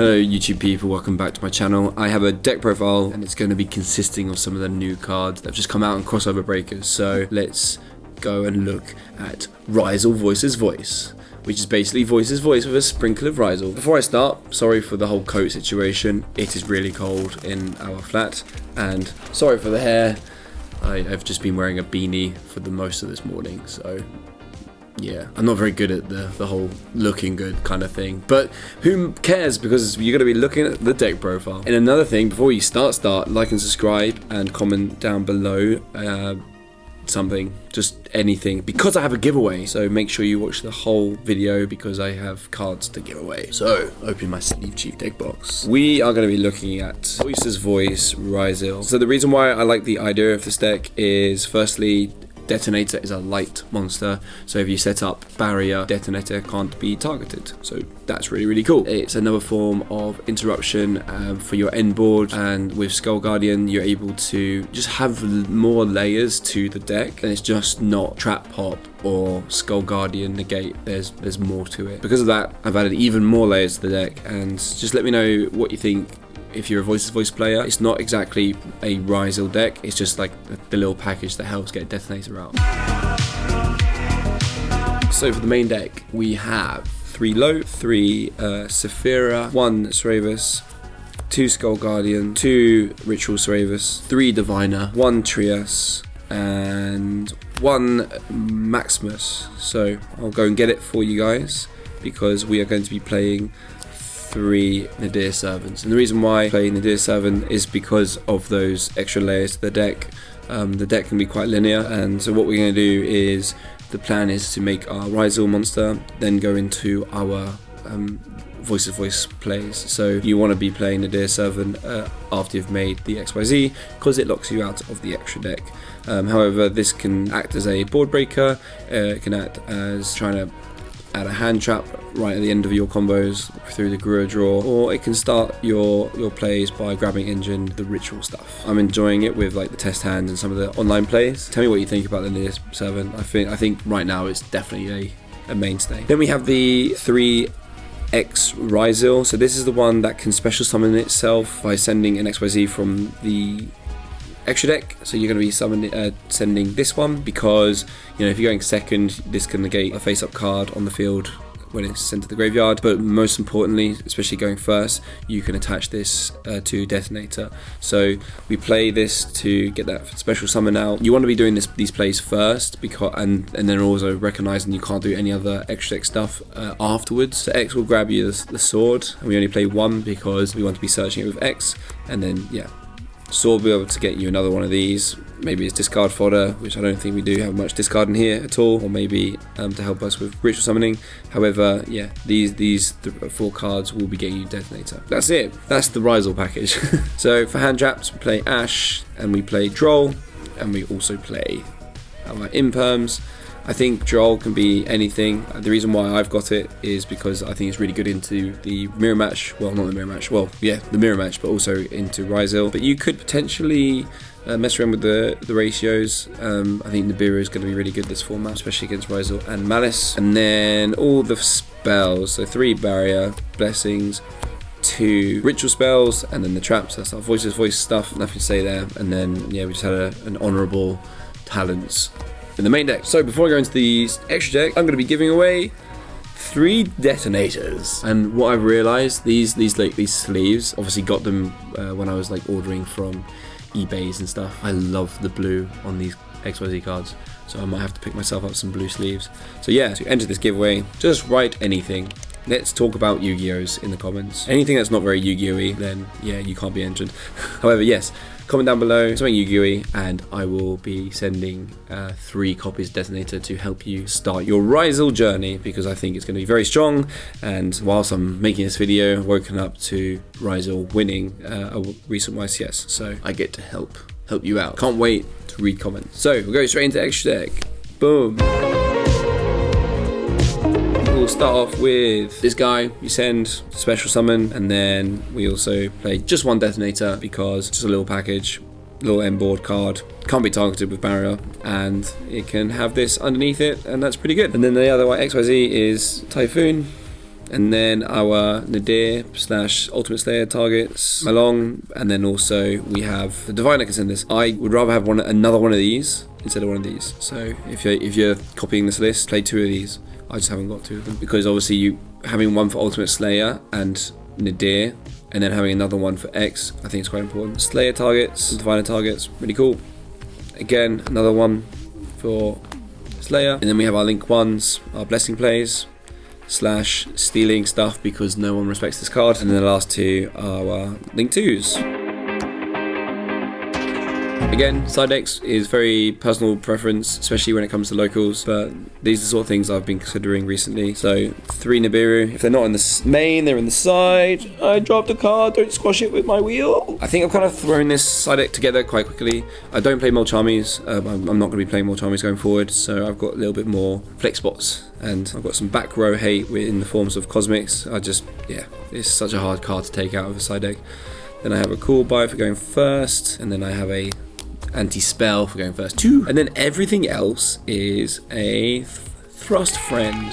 Hello YouTube people, welcome back to my channel. I have a deck profile and it's going to be consisting of some of the new cards that have just come out in crossover breakers. So let's go and look at ryu-ge Voiceless Voice, which is basically Voice's voice with a sprinkle of ryu-ge. Before I start, sorry for the whole coat situation. It is really cold in our flat, and sorry for the hair. I've just been wearing a beanie for the most of this morning, so yeah, I'm not very good at the whole looking good kind of thing, but who cares, because you're going to be looking at the deck profile. And another thing, before you start, like and subscribe and comment down below something, just anything, because I have a giveaway, so make sure you watch the whole video because I have cards to give away. So open my Sleeve Chief deck box. We are going to be looking at Voiceless Voice ryu-ge. So the reason why I like the idea of this deck is, firstly, Detonator is a light monster, so if you set up barrier, Detonator can't be targeted, so that's really cool. It's another form of interruption for your end board, and with Skull Guardian you're able to just have more layers to the deck, and it's just not Trap Pop or Skull Guardian negate. There's more to it. Because of that, I've added even more layers to the deck, and just let me know what you think. If you're a Voiceless Voice player, it's not exactly a ryu-ge deck, it's just like the little package that helps get Detonator out. So for the main deck, we have 3 Low, 3 Saphira, 1 Sravus, 2 Skull Guardian, 2 Ritual Sravus, 3 Diviner, 1 Trias, and 1 Maximus. So I'll go and get it for you guys, because we are going to be playing 3 Nadir Servants, and the reason why I play Nadir Servant is because of those extra layers to the deck. The deck can be quite linear, and so what we're going to do is, the plan is to make our ryu-ge monster, then go into our Voiceless Voice plays. So you want to be playing Nadir Servant after you've made the XYZ, because it locks you out of the extra deck. However, this can act as a board breaker, it can act as trying to add a hand trap right at the end of your combos through the Guru draw, or it can start your plays by grabbing engine, the ritual stuff. I'm enjoying it with like the test hands and some of the online plays. Tell me what you think about the Nadir Servant. I think right now it's definitely a mainstay. Then we have the 3X ryu-ge. So this is the one that can special summon itself by sending an XYZ from the extra deck. So you're going to be sending this one, because you know, if you're going second, this can negate a face-up card on the field when it's sent to the graveyard. But most importantly, especially going first, you can attach this to Detonator. So we play this to get that special summon out. You want to be doing these plays first, because and then also recognizing you can't do any other extra deck stuff afterwards. So X will grab you the sword, and we only play 1 because we want to be searching it with X, and then yeah, Sword will be able to get you another one of these. Maybe it's discard fodder, which I don't think we do have much discard in here at all, or maybe to help us with ritual summoning. However, yeah, these 4 cards will be getting you Detonator. That's it. That's the ryu-ge package. So for hand traps, we play Ash, and we play Droll, and we also play our Imperms. I think Droll can be anything. The reason why I've got it is because I think it's really good into the mirror match. Well, not the mirror match. Well, yeah, the mirror match, but also into ryu-ge. But you could potentially mess around with the ratios. I think Nibiru is going to be really good this format, especially against ryu-ge and Malice. And then all the spells. So 3 Barrier, Blessings, 2 Ritual spells, and then the traps. That's our Voiceless Voice stuff. Nothing to say there. And then yeah, we just had an honourable Talents in the main deck. So before I go into the extra deck, I'm going to be giving away 3 Detonators. And what I've realised, these sleeves, obviously got them when I was like ordering from eBays and stuff. I love the blue on these XYZ cards, so I might have to pick myself up some blue sleeves. So yeah, to enter this giveaway, just write anything. Let's talk about Yu-Gi-Ohs in the comments. Anything that's not very Yu-Gi-Oh-y, then yeah, you can't be entered. However, yes, comment down below something Yu-Gi-Oh-y, and I will be sending 3 copies of Detonator to help you start your ryu-ge journey, because I think it's going to be very strong. And whilst I'm making this video, I've woken up to ryu-ge winning a recent YCS, so I get to help you out. Can't wait to read comments. So we'll go straight into extra deck. Boom. We'll start off with this guy. You send special summon, and then we also play just 1 Detonator, because just a little package, little end board card, can't be targeted with barrier, and it can have this underneath it, and that's pretty good. And then the other one, XYZ, is Typhoon, And then our Nadir / Ultimate Slayer targets along, and then also we have the Diviner can send this. I would rather have another one of these instead of one of these. So if you're copying this list, play 2 of these. I just haven't got 2 of them because obviously you having one for Ultimate Slayer and Nadir, and then having another one for X, I think it's quite important. Slayer targets, Diviner targets, really cool. Again, another one for Slayer, and then we have our Link 1s, our Blessing plays / stealing stuff because no one respects this card, and then the last 2 are our Link 2s. Again, side decks is very personal preference, especially when it comes to locals, but these are the sort of things I've been considering recently. So 3 Nibiru, if they're not in the main, they're in the side. I dropped a card, don't squash it with my wheel. I think I've kind of thrown this side deck together quite quickly. I don't play Molchamis, I'm not going to be playing Molchamis going forward, so I've got a little bit more flex spots. And I've got some back row hate in the forms of Cosmics. It's such a hard card to take out of a side deck. Then I have a Cool Buy for going first, and then I have a Anti-Spell for going first 2, and then everything else is a Thrust Friend.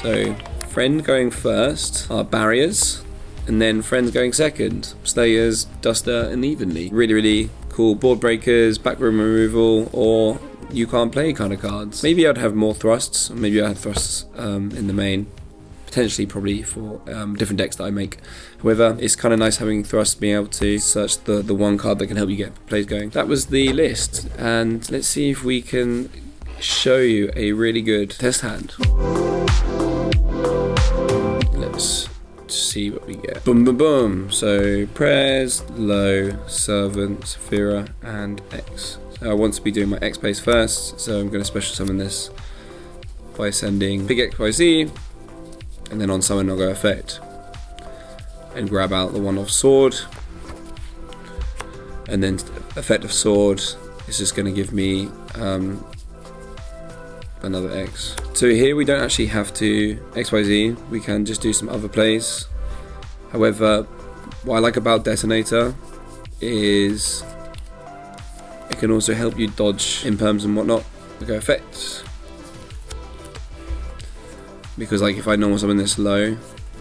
So Friend going first are barriers, and then Friends going second. Slayers, Duster, and Evenly. Really, really cool board breakers, back room removal, or you can't play kind of cards. Maybe I'd have more thrusts. Maybe I had thrusts in the main. Potentially probably for different decks that I make. However, it's kind of nice having thrust, being able to search the one card that can help you get plays going. That was the list, and let's see if we can show you a really good test hand. Let's see what we get. Boom, boom, boom. So Prayers, Low, Servant, Saphira, and X. So I want to be doing my X plays first, so I'm going to special summon this by sending big XYZ. And then on summon I'll go effect and grab out the one-off sword, and then effect of sword is just going to give me another X. So here we don't actually have to XYZ, we can just do some other plays. However, what I like about Detonator is it can also help you dodge imperms and whatnot. We go effect. Because like if I normal summon this low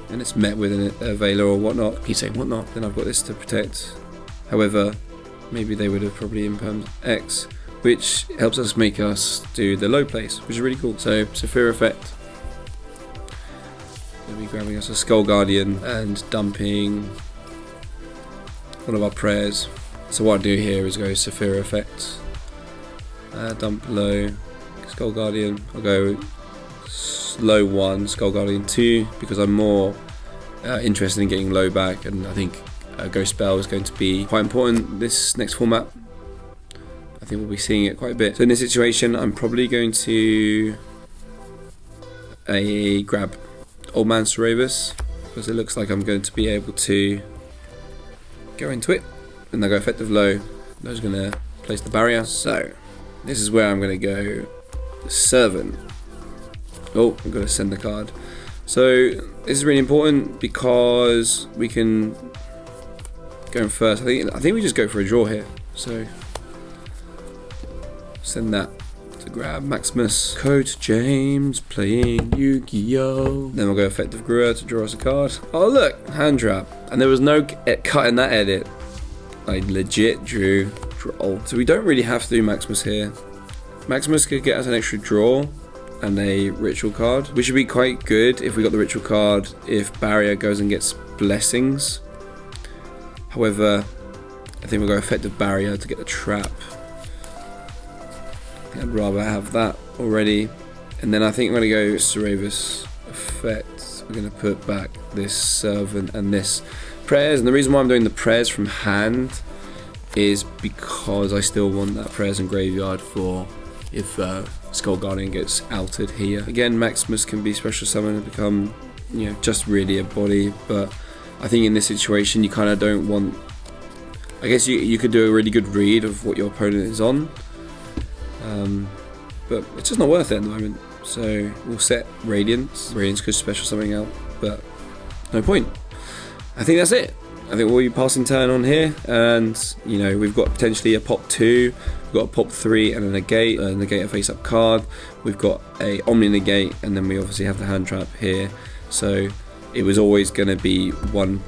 and it's met with a Veiler or whatnot, keep saying whatnot, then I've got this to protect. However, maybe they would have probably impermed X, which helps us make us do the low place, which is really cool. So Saphira effect. We'll be grabbing us a Skull Guardian and dumping one of our prayers. So what I'll do here is go Saphira effect, dump low, Skull Guardian. I'll go low 1, Skull Guardian 2, because I'm more interested in getting low back, and I think Ghost Spell is going to be quite important this next format. I think we'll be seeing it quite a bit. So in this situation, I'm probably going to grab Old Man Cerebus, because it looks like I'm going to be able to go into it, and I'll go effective low. Those are going to place the barrier. So this is where I'm going to go Servant. Oh, I'm going to send the card. So this is really important because we can go in first. I think we just go for a draw here. So send that to grab Maximus. Code James playing Yu-Gi-Oh! Then we'll go effective Grua to draw us a card. Oh look, hand trap. And there was no cut in that edit. I legit drew Droll. So we don't really have to do Maximus here. Maximus could get us an extra draw and a ritual card, which would be quite good if we got the ritual card if Barrier goes and gets blessings. However, I think we'll go effective Barrier to get the trap. I'd rather have that already. And then I think we're going to go Cerebus effect. We're going to put back this Servant and this Prayers. And the reason why I'm doing the Prayers from hand is because I still want that Prayers in graveyard for if Skull Guardian gets outed here. Again, Maximus can be special summoned and become, just really a body, but I think in this situation you kind of don't want. I guess you could do a really good read of what your opponent is on, but it's just not worth it at the moment. So we'll set Radiance. Radiance could special something out, but no point. I think that's it. I think we'll be passing turn on here, and we've got potentially a pop 2, we've got a pop 3 and a negate a face up card, we've got a Omni negate, and then we obviously have the hand trap here. So it was always going to be 1+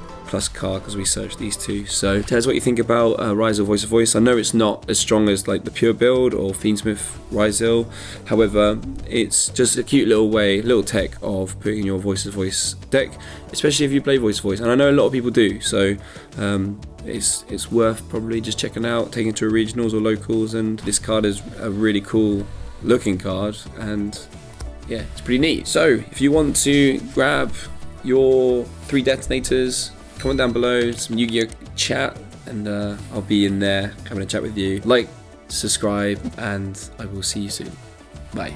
card because we searched these two. So tell us what you think about Ryzel Voice of Voice. I know it's not as strong as like the pure build or Fiendsmith Ryzel, however it's just a cute little tech of putting in your Voice of Voice deck, especially if you play Voice of Voice, and I know a lot of people do, so it's worth probably just checking out, taking it to regionals or locals. And this card is a really cool looking card, and yeah, it's pretty neat. So if you want to grab your 3 detonators, comment down below, some Yu-Gi-Oh chat, and I'll be in there having a chat with you. Like, subscribe, and I will see you soon. Bye.